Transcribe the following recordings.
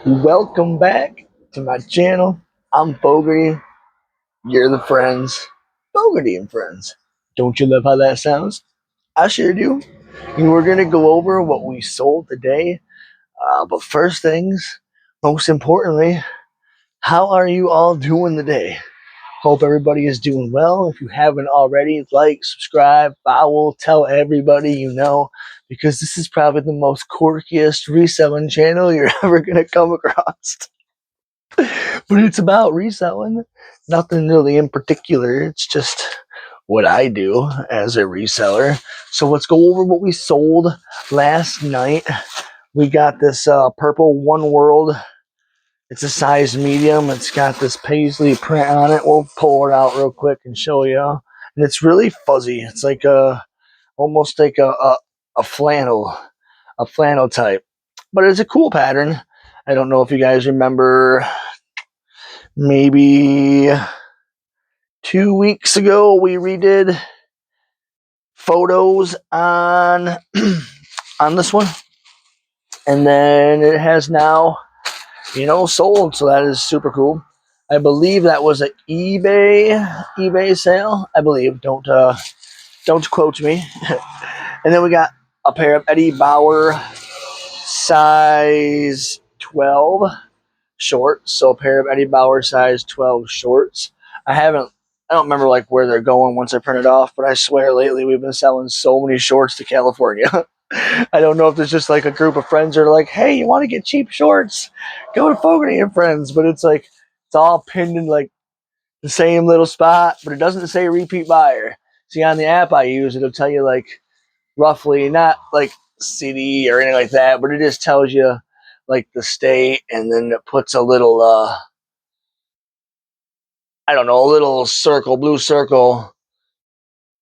Welcome back to my channel. I'm Fogarty. You're the friends. Fogarty and friends. Don't you love how that sounds? I sure do. And we're going to go over what we sold today. But first things, most importantly, how are you all doing today? Hope everybody is doing well. If you haven't already, like, subscribe, follow, tell everybody you know, because this is probably the most quirkiest reselling channel you're ever going to come across. But it's about reselling. Nothing really in particular. It's just what I do as a reseller. So let's go over what we sold last night. We got this purple One World. It's a size medium. It's got this paisley print on it. We'll pull it out real quick and show you. And it's really fuzzy. It's like almost like a flannel type. But it's a cool pattern. I don't know if you guys remember, maybe 2 weeks ago we redid photos on on this one, and then it has now sold, so that is super cool. I believe that was an eBay sale, I believe. Don't quote me. And then we got a pair of Eddie Bauer size 12 shorts. So a pair of Eddie Bauer size 12 shorts. I don't remember like where they're going once I print it off, but I swear lately we've been selling so many shorts to California. I don't know if there's just like a group of friends that are like, hey, you want to get cheap shorts? Go to Fogarty and Friends. But it's like, it's all pinned in like the same little spot, but it doesn't say repeat buyer. See, on the app I use, it'll tell you like roughly, not like city or anything like that, but it just tells you like the state, and then it puts a little I don't know, a little circle, blue circle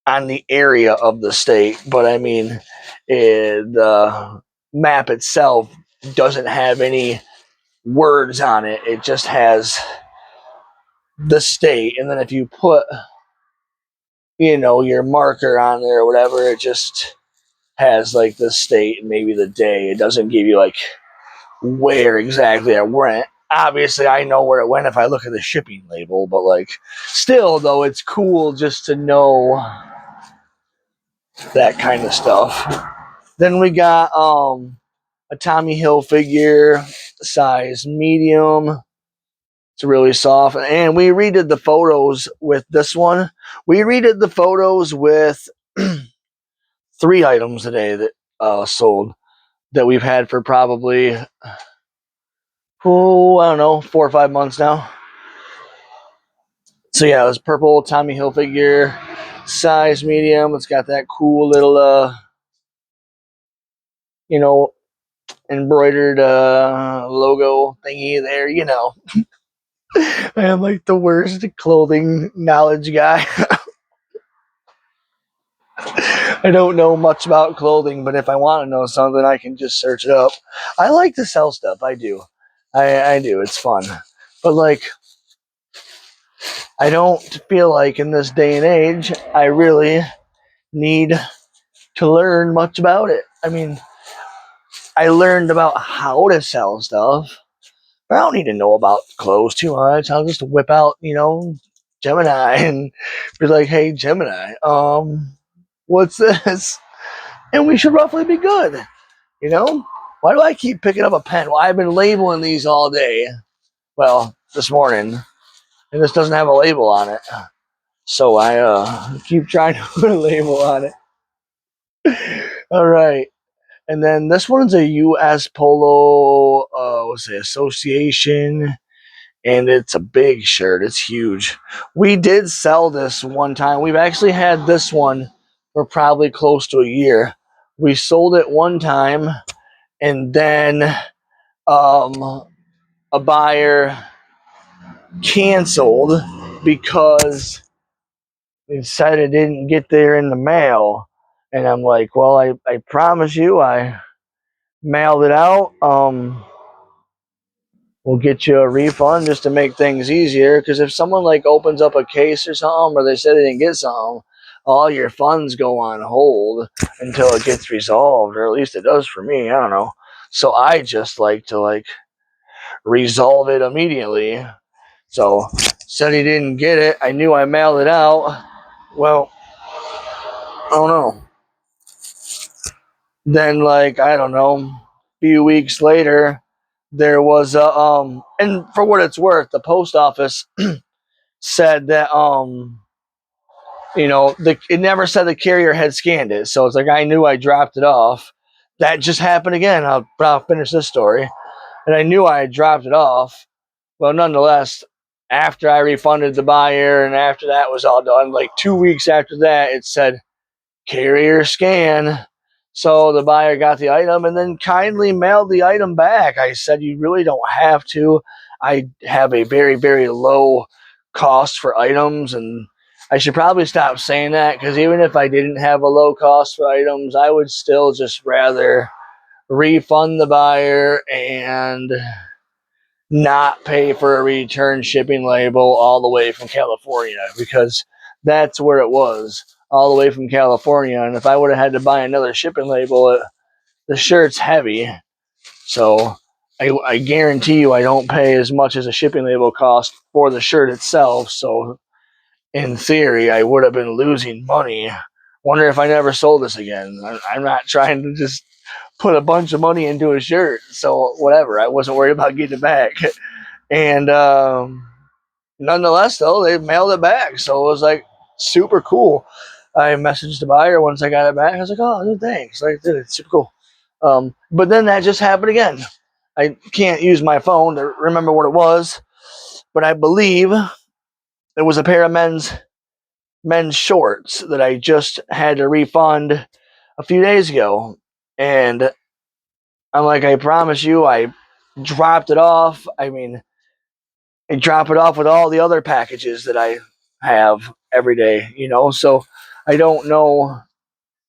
on the area of the state. But I mean, the map itself doesn't have any words on it. It just has the state. And then if you put, your marker on there or whatever, it just has like the state and maybe the day. It doesn't give you like where exactly it went. Obviously, I know where it went if I look at the shipping label, but like, still though, it's cool just to know that kind of stuff. Then we got a Tommy Hilfiger size medium. It's really soft, and we redid the photos with this one. We redid the photos with 3 items today that sold, that we've had for probably I don't know, 4 or 5 months now. So yeah, it was purple Tommy Hilfiger size medium. It's got that cool little embroidered logo thingy there. I am like the worst clothing knowledge guy. I don't know much about clothing, but if I want to know something, I can just search it up. I like to sell stuff. I do. I do. It's fun. But like, I don't feel like in this day and age, I really need to learn much about it. I mean, I learned about how to sell stuff, but I don't need to know about clothes too much. I'll just whip out, Gemini and be like, hey, Gemini, what's this? And we should roughly be good. Why do I keep picking up a pen? Well, I've been labeling these all day. Well, this morning, and this doesn't have a label on it. So I keep trying to put a label on it. All right. And then this one's a U.S. Polo, association, and it's a big shirt. It's huge. We did sell this one time. We've actually had this one for probably close to a year. We sold it one time, and then a buyer canceled because they said it didn't get there in the mail. And I'm like, well, I promise you, I mailed it out. We'll get you a refund just to make things easier. Because if someone like opens up a case or something, or they say they didn't get something, all your funds go on hold until it gets resolved, or at least it does for me. I don't know. So I just like to resolve it immediately. So said he didn't get it. I knew I mailed it out. Well, I don't know. Then, like, I don't know, a few weeks later, there was a and for what it's worth, the post office said that it never said the carrier had scanned it. So it's like I knew I dropped it off. That just happened again. I'll finish this story. And I knew I had dropped it off. Well, nonetheless, after I refunded the buyer and after that was all done, like 2 weeks after that, it said carrier scan. So the buyer got the item and then kindly mailed the item back. I said, you really don't have to. I have a very, very low cost for items, and I should probably stop saying that because even if I didn't have a low cost for items, I would still just rather refund the buyer and not pay for a return shipping label all the way from California, because that's where it was, all the way from California. And if I would have had to buy another shipping label, the shirt's heavy. So I guarantee you I don't pay as much as a shipping label cost for the shirt itself. So in theory, I would have been losing money. Wonder if I never sold this again. I'm not trying to just put a bunch of money into a shirt. So whatever. I wasn't worried about getting it back. And nonetheless, though, they mailed it back. So it was like super cool. I messaged the buyer once I got it back. I was like, oh, thanks. Like, dude, it's super cool. But then that just happened again. I can't use my phone to remember what it was, but I believe it was a pair of men's shorts that I just had to refund a few days ago. And I'm like, I promise you, I dropped it off. I mean, I drop it off with all the other packages that I have every day. So I don't know.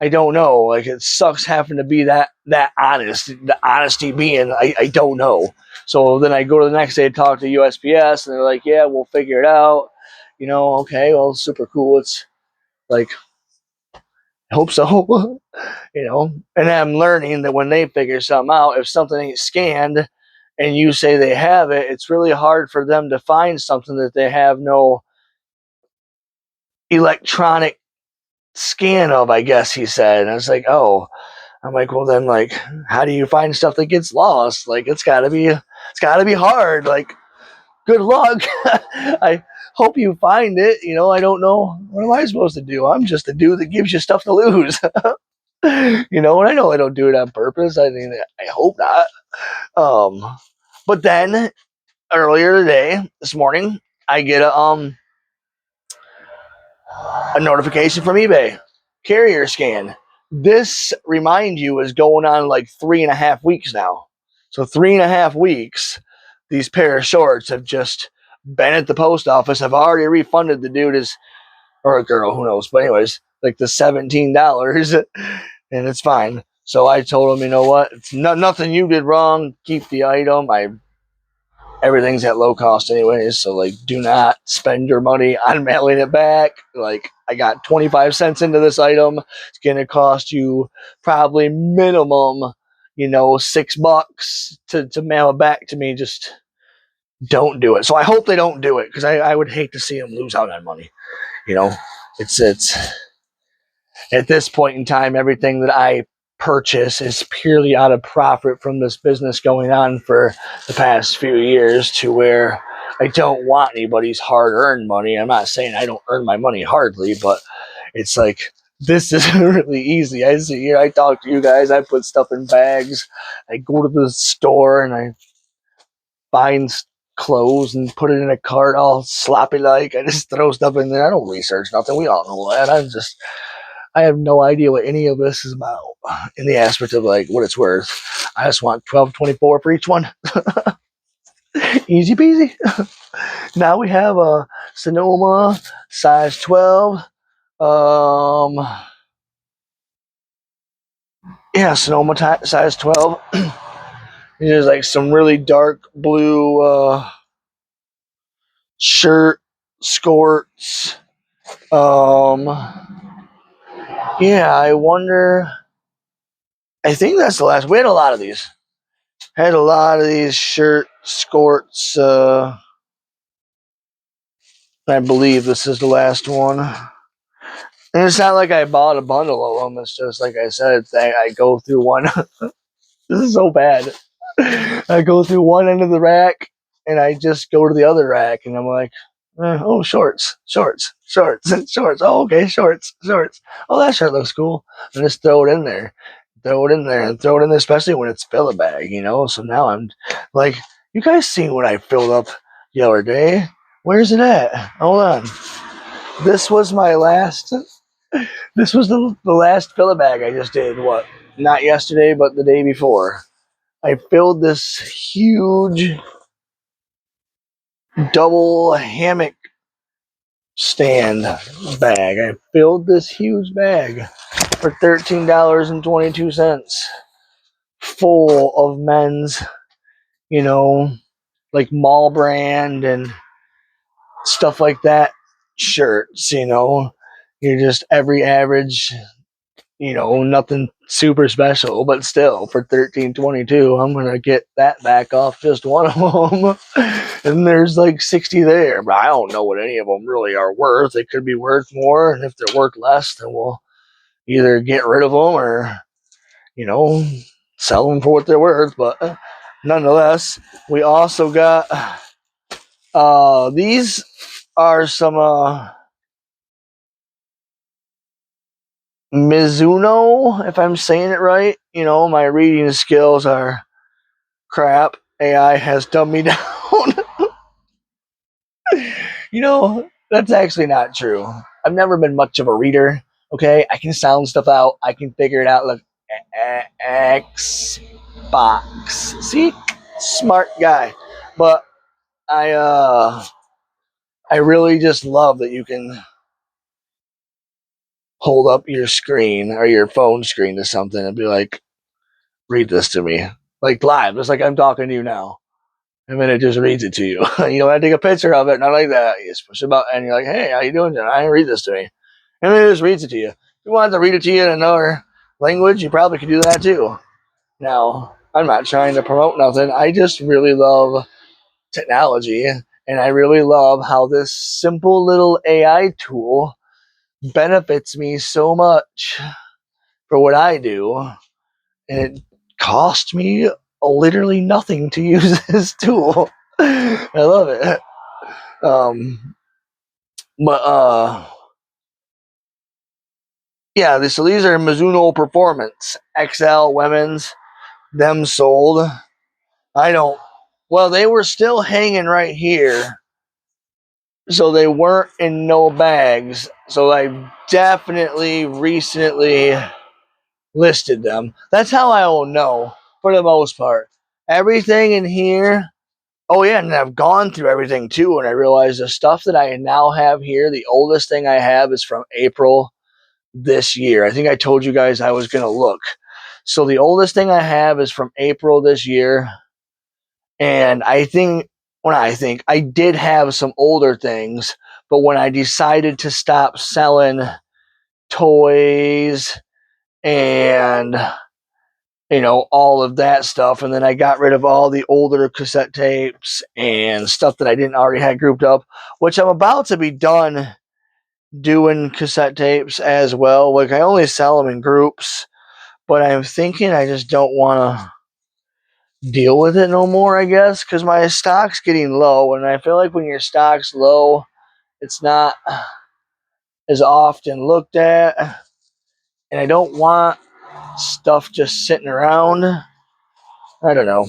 I don't know. Like, it sucks having to be that honest. The honesty being, I don't know. So then I go to the next day to talk to USPS, and they're like, yeah, we'll figure it out. Okay, well, super cool. It's like, I hope so. And I'm learning that when they figure something out, if something ain't scanned and you say they have it, it's really hard for them to find something that they have no electronic scan of, I guess he said. And I was like, oh. I'm like, well then, like, how do you find stuff that gets lost? Like, it's gotta be hard. Like, good luck. I hope you find it. I don't know. What am I supposed to do? I'm just a dude that gives you stuff to lose. And I know I don't do it on purpose. I mean, I hope not. But then earlier today, this morning, I get a notification from eBay, carrier scan. This, remind you, is going on like 3.5 weeks now. So 3.5 weeks, these pair of shorts have just been at the post office. I've already refunded the dude or a girl, who knows. But anyways, like the $17, and it's fine. So I told him, you know what? It's nothing you did wrong. Keep the item. Everything's at low cost anyways, so like, do not spend your money on mailing it back. Like, I got 25 cents into this item. It's gonna cost you probably minimum, $6 to mail it back to me. Just don't do it. So I hope they don't do it, because I would hate to see them lose out on money. It's at this point in time, everything that I purchase is purely out of profit from this business going on for the past few years, to where I don't want anybody's hard-earned money. I'm not saying I don't earn my money hardly, but it's like, this is really easy. I sit here, I talk to you guys, I put stuff in bags, I go to the store and I find clothes and put it in a cart all sloppy like. I just throw stuff in there. I don't research nothing. We all know that. I have no idea what any of this is about in the aspect of like what it's worth. I just want 12.24 for each one. Easy peasy. Now we have a Sonoma size 12. Yeah, Sonoma size 12. There's like some really dark blue shirt skirts. Yeah, I wonder. I think that's the last. We had a lot of these. Had a lot of these shirts, skirts. I believe this is the last one. And it's not like I bought a bundle of them. It's just like I said, I go through one. This is so bad. I go through one end of the rack and I just go to the other rack and I'm like, oh, shorts, shorts, shorts, shorts. Oh, okay, shorts, shorts. Oh, that shirt looks cool. And just throw it in there. Throw it in there and throw it in there, especially when it's fill a bag, you know? So now I'm like, you guys seen what I filled up the other day? Where's it at? Hold on. This was my last. This was the last fill a bag I just did. What? Not yesterday, but the day before. I filled this huge double hammock stand bag. I filled this huge bag for $13.22, full of men's, like mall brand and stuff like that shirts. You're just every average, nothing super special, but still for $13.22, I'm gonna get that back off just one of them, and there's like 60 there. But I don't know what any of them really are worth. They could be worth more, and if they're worth less, then we'll either get rid of them or you know sell them for what they're worth. But nonetheless, we also got these are some Mizuno, if I'm saying it right. My reading skills are crap. AI has dumbed me down. That's actually not true. I've never been much of a reader. Okay, I can sound stuff out. I can figure it out. Look, X box. See, smart guy. But I really just love that you can hold up your screen or your phone screen to something and be like, read this to me, like live, just like I'm talking to you now. And then it just reads it to you. You don't have to take a picture of it, not like that. You just push a button and you're like, hey, how you doing tonight? Read this to me. And then it just reads it to you. If you wanted to read it to you in another language, you probably could do that too. Now, I'm not trying to promote nothing. I just really love technology. And I really love how this simple little AI tool benefits me so much for what I do. And it cost me literally nothing to use this tool. I love it. But yeah, so these are Mizuno Performance XL women's. Them sold. I don't. Well, they were still hanging right here, so they weren't in no bags. So I definitely recently listed them. That's how I will know for the most part. Everything in here. Oh yeah, and I've gone through everything too, and I realized the stuff that I now have here, the oldest thing I have is from April this year. I think I told you guys I was going to look. So the oldest thing I have is from April this year. And I did have some older things, but when I decided to stop selling toys and all of that stuff, and then I got rid of all the older cassette tapes and stuff that I didn't already have grouped up, which I'm about to be done doing cassette tapes as well. Like, I only sell them in groups, but I'm thinking I just don't want to deal with it no more, I guess, because my stock's getting low, and I feel like when your stock's low, it's not as often looked at, and I don't want stuff just sitting around. I don't know.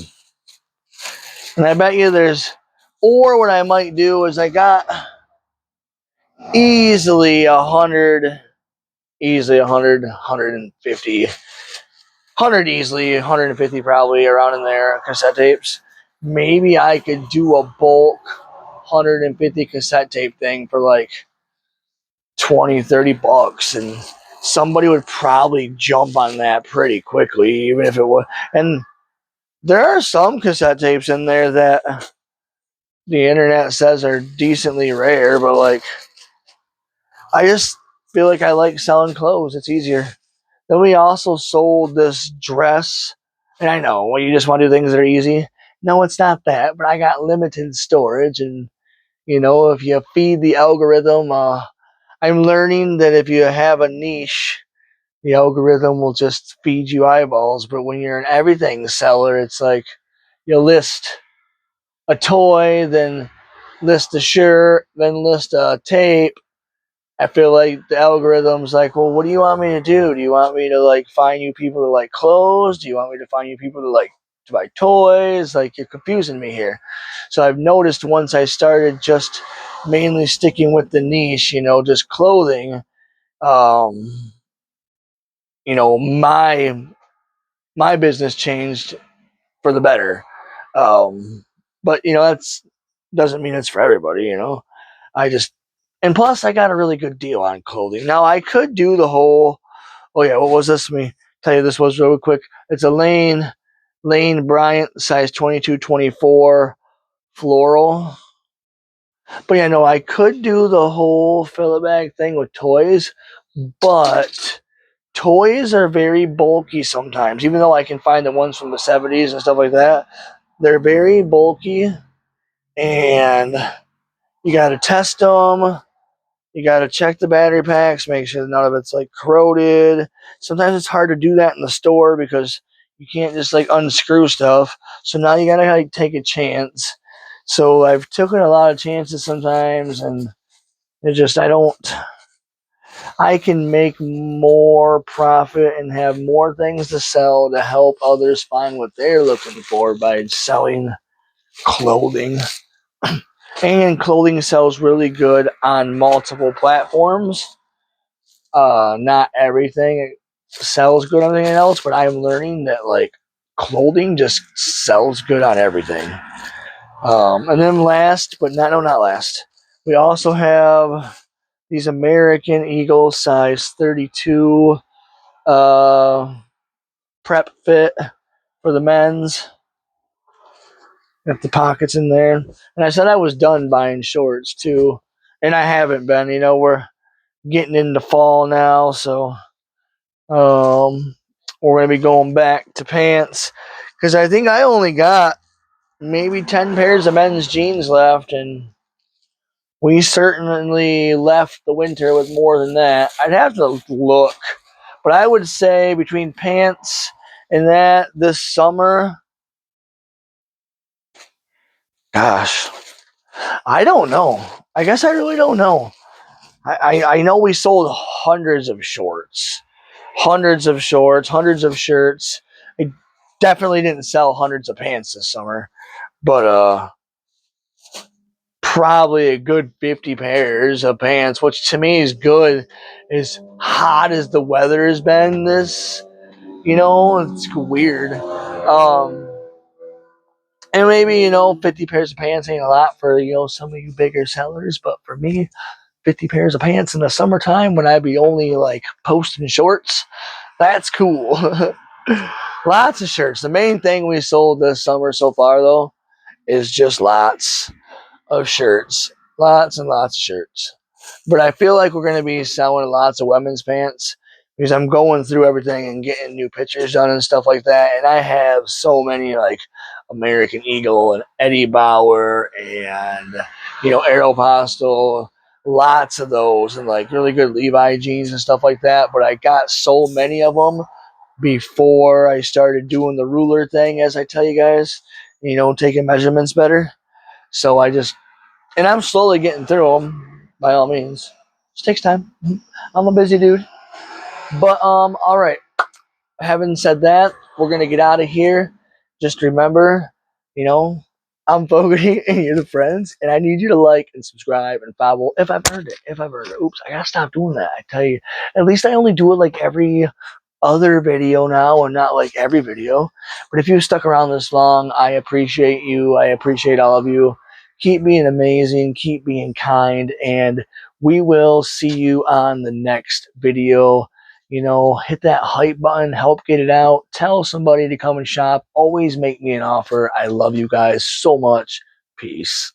And I bet you or what I might do is I got easily 100, 150, 100 easily, 150 probably around in there, cassette tapes. Maybe I could do a bulk 150 cassette tape thing for like 20, $30, and somebody would probably jump on that pretty quickly, even if it was. And there are some cassette tapes in there that the internet says are decently rare, but like, I just feel like I like selling clothes. It's easier. Then we also sold this dress And I know, well, you just want to do things that are easy. No, it's not that, but I got limited storage. And, if you feed the algorithm, I'm learning that if you have a niche, the algorithm will just feed you eyeballs. But when you're an everything seller, it's like you list a toy, then list a shirt, then list a tape. I feel like the algorithm's like, well, what do you want me to do? Do you want me to like find you people to like clothes? Do you want me to find you people to buy toys? Like, you're confusing me here. So I've noticed once I started just mainly sticking with the niche, just clothing, um, my business changed for the better. But that's doesn't mean it's for everybody. I just and plus I got a really good deal on clothing. Now I could do the whole. Oh yeah, what was this? Let me tell you, this was real quick. It's a Lane Bryant size 22-24 floral. But yeah, no, I could do the whole fill it bag thing with toys, but toys are very bulky sometimes. Even though I can find the ones from the 70s and stuff like that, they're very bulky, and you got to test them. You got to check the battery packs, make sure none of it's like corroded. Sometimes it's hard to do that in the store because you can't just like unscrew stuff. So now you got to like take a chance. So I've taken a lot of chances sometimes, and it just I can make more profit and have more things to sell to help others find what they're looking for by selling clothing. And clothing sells really good on multiple platforms. Not everything sells good on anything else, but I'm learning that like clothing just sells good on everything. And then last, but not last, we also have these American Eagle size 32 prep fit for the men's. Got the pockets in there. And I said I was done buying shorts too. And I haven't been. We're getting into fall now, so we're going to be going back to pants. Because I think I only got maybe 10 pairs of men's jeans left, and we certainly left the winter with more than that. I'd have to look. But I would say between pants and that this summer, gosh, I don't know. I guess I really don't know. I know we sold hundreds of shorts, hundreds of shirts. I definitely didn't sell hundreds of pants this summer, but probably a good 50 pairs of pants, which to me is good. As hot as the weather has been it's weird. And maybe 50 pairs of pants ain't a lot for some of you bigger sellers, but for me, 50 pairs of pants in the summertime when I'd be only like posting shorts, that's cool. Lots of shirts. The main thing we sold this summer so far, though, is just lots of shirts. Lots and lots of shirts. But I feel like we're going to be selling lots of women's pants because I'm going through everything and getting new pictures done and stuff like that. And I have so many like American Eagle and Eddie Bauer and, Aeropostale. Lots of those and like really good Levi jeans and stuff like that. But I got so many of them before I started doing the ruler thing, as I tell you guys, taking measurements better. So and I'm slowly getting through them by all means. It takes time. I'm a busy dude. But, all right. Having said that, we're going to get out of here. Just remember, you know, I'm Fogarty and you're the friends, and I need you to like and subscribe and follow if I've earned it. If I've earned it. Oops, I got to stop doing that. I tell you, at least I only do it like every other video now and not like every video. But if you stuck around this long, I appreciate you. I appreciate all of you. Keep being amazing, keep being kind, and we will see you on the next video. Hit that hype button, help get it out, tell somebody to come and shop, always make me an offer. I love you guys so much. Peace.